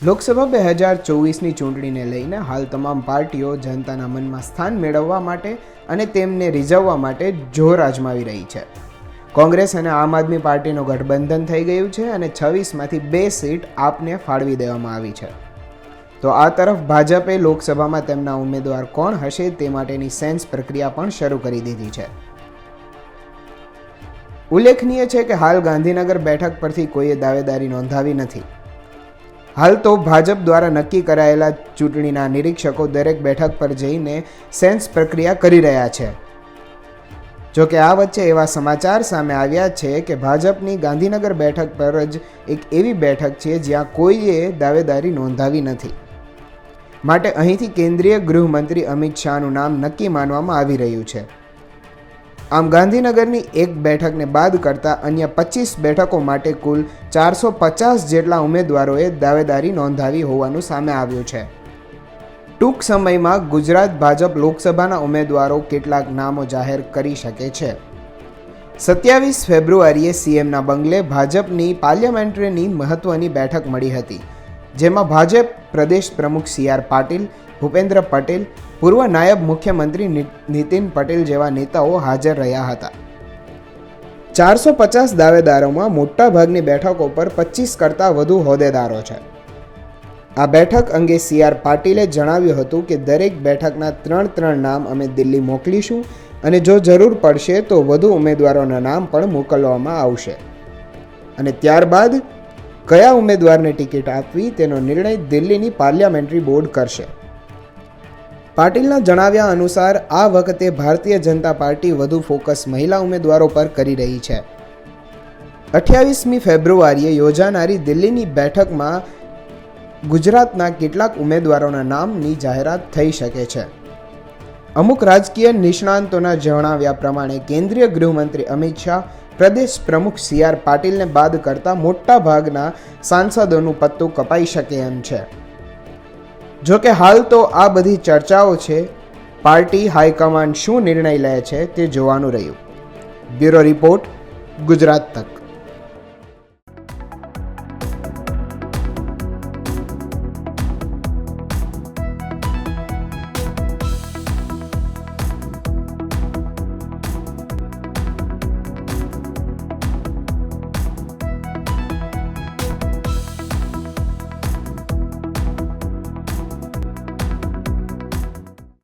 લોકસભા 2024ની ચૂંટણીને લઈને હાલ તમામ પાર્ટીઓ જનતાના મનમાં સ્થાન મેળવવા માટે અને તેમને રીઝવવા માટે જોર અજમાવી રહી છે. કોંગ્રેસ અને આમ આદમી પાર્ટીનું ગઠબંધન થઈ ગયું છે અને 26માંથી 2 સીટ આપને ફાળવી દેવામાં આવી છે. તો આ તરફ ભાજપે લોકસભામાં તેમના ઉમેદવાર કોણ હશે તે માટેની સેન્સ પ્રક્રિયા પણ શરૂ કરી દીધી છે. ઉલ્લેખનીય છે કે હાલ ગાંધીનગર બેઠક પરથી કોઈએ દાવેદારી નોંધાવી નથી. હાલ તો ભાજપ દ્વારા નક્કી કરાયેલા ચૂંટણીના નિરીક્ષકો દરેક બેઠક પર જઈને સેન્સ પ્રક્રિયા કરી રહ્યા છે. જોકે આ વચ્ચે એવા સમાચાર સામે આવ્યા છે કે ભાજપની ગાંધીનગર બેઠક પર જ એક એવી બેઠક છે જ્યાં કોઈએ દાવેદારી નોંધાવી નથી. માટે અહીંથી કેન્દ્રીય ગૃહમંત્રી અમિત શાહનું નામ નક્કી માનવામાં આવી રહ્યું છે. આમ ગાંધીનગરની એક બેઠકને બાદ કરતા અન્ય 25 બેઠકો માટે કુલ 450 જેટલા ઉમેદવારોએ દાવેદારી નોંધાવી હોવાનું સામે આવ્યું છે. ટૂંક સમયમાં ગુજરાત ભાજપ લોકસભાના ઉમેદવારો કેટલાક નામો જાહેર કરી શકે છે. 27 ફેબ્રુઆરીએ સીએમના બંગલે ભાજપની પાર્લામેન્ટરીની મહત્વની બેઠક મળી હતી, જેમાં ભાજપ પ્રદેશ પ્રમુખ CR પાટીલ, ભૂપેન્દ્ર પટેલ, પૂર્વ નાયબ મુખ્યમંત્રી નીતિન પટેલ જેવા નેતાઓ હાજર રહ્યા હતા. 450 દાવેદારોમાં મોટાભાગની બેઠકો પર 25 કરતાં વધુ હોદ્દેદારો છે. આ બેઠક અંગે CR પાટીલે જણાવ્યું હતું કે દરેક બેઠકના 3 નામ અમે દિલ્હી મોકલીશું અને જો જરૂર પડશે તો વધુ ઉમેદવારોના નામ પણ મોકલવામાં આવશે અને ત્યારબાદ કયા ઉમેદવારને ટિકિટ આપવી તેનો નિર્ણય દિલ્હીની પાર્લામેન્ટરી બોર્ડ કરશે. પાટીલના જણાવ્યા અનુસાર આ વખતે ભારતીય જનતા પાર્ટી વધુ ફોકસ મહિલા ઉમેદવારો પર કરી રહી છે. 28મી ફેબ્રુઆરીએ યોજાનારી દિલ્હીની બેઠકમાં ગુજરાતના કેટલાક ઉમેદવારોના નામની જાહેરાત થઈ શકે છે. અમુક રાજકીય નિષ્ણાંતોના જણાવ્યા પ્રમાણે કેન્દ્રીય ગૃહમંત્રી અમિત શાહ, પ્રદેશ પ્રમુખ CR પાટીલને બાદ કરતા મોટા ભાગના સાંસદોનું પત્તું કપાઈ શકે એમ છે. જોકે હાલ તો આ બધી ચર્ચાઓ છે. પાર્ટી હાઈકમાન્ડ શું નિર્ણય લે છે તે જોવાનું રહ્યું. બ્યુરો રિપોર્ટ, ગુજરાત તક.